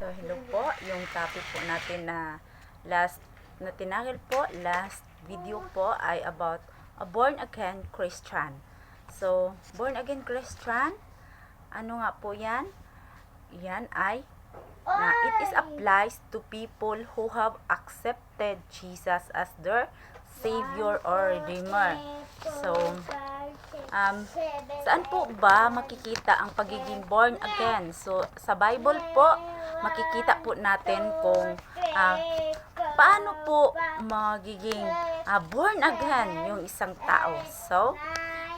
So, hello po. Yung topic po natin na last video po ay about a born again Christian. So, born again Christian, ano nga po yan? Yan ay it is applies to people who have accepted Jesus as their Savior or Redeemer. So, saan po ba makikita ang pagiging born again? So, sa Bible po, makikita po natin kung paano po magiging born again yung isang tao. So,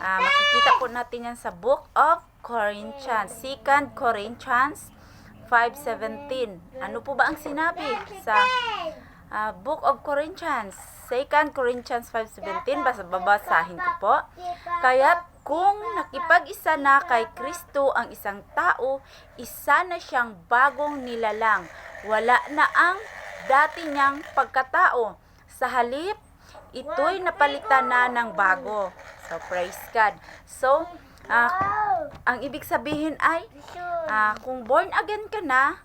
makikita po natin yan sa Book of Corinthians, 2 Corinthians 5:17. Ano po ba ang sinabi sa Book of Corinthians, 2 Corinthians 5:17? Babasahin ko po. Kaya't kung nakipag-isa na kay Kristo ang isang tao, isa na siyang bagong nilalang. Wala na ang dati niyang pagkatao. Sa halip, ito'y napalitan na ng bago. So, praise God. So, ang ibig sabihin ay, kung born again ka na,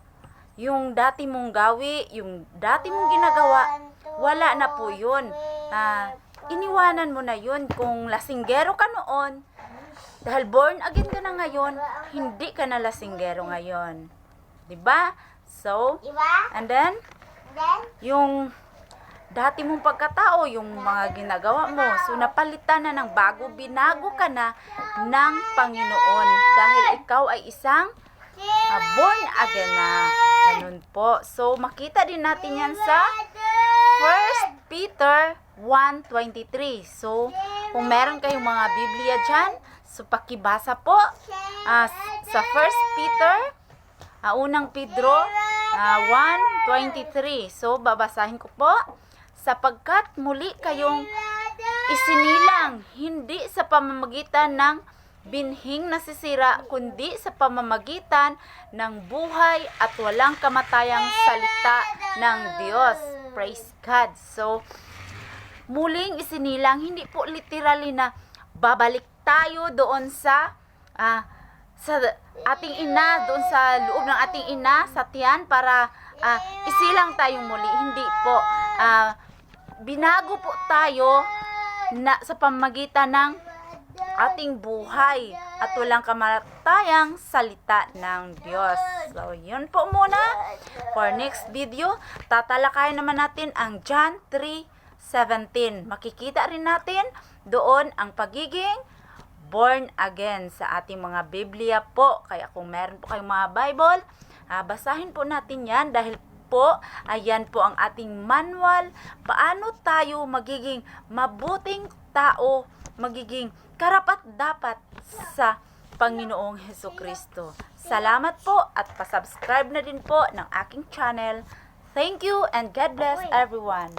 yung dati mong gawi, yung dati mong ginagawa, wala na po yun. Iniwanan mo na yun. Kung lasinggero ka noon, dahil born again ka na ngayon, hindi ka na lasinggero ngayon. Diba? So, and then, yung dati mong pagkatao, yung mga ginagawa mo, so napalitan na ng bago, binago ka na ng Panginoon. Dahil ikaw ay isang born again na. Ganun po. So, makita din natin yan sa 1 Peter 1:23. So, kung meron kayong mga Biblia dyan, so pakibasa po sa 1 Peter, unang Pedro 1:23. So, babasahin ko po. Sapagkat muli kayong isinilang, hindi sa pamamagitan ng binhing nasisira, kundi sa pamamagitan ng buhay at walang kamatayang salita ng Diyos. Praise God. So, muling isinilang, hindi po literally na babalik tayo doon sa ating ina, doon sa loob ng ating ina, sa tiyan, para isilang tayong muli. Hindi po. Binago po tayo na sa pamamagitan ng ating buhay at walang kamatayang salita ng Diyos. So, yun po muna. For next video, tatalakayin naman natin ang John 3:17. Makikita rin natin doon ang pagiging born again sa ating mga Biblia po. Kaya kung meron po kayong mga Bible, basahin po natin yan dahil po, ayan po ang ating manual. Paano tayo magiging mabuting tao, magiging karapat-dapat sa Panginoong Hesukristo. Salamat po at pasubscribe na din po ng aking channel. Thank you and God bless everyone.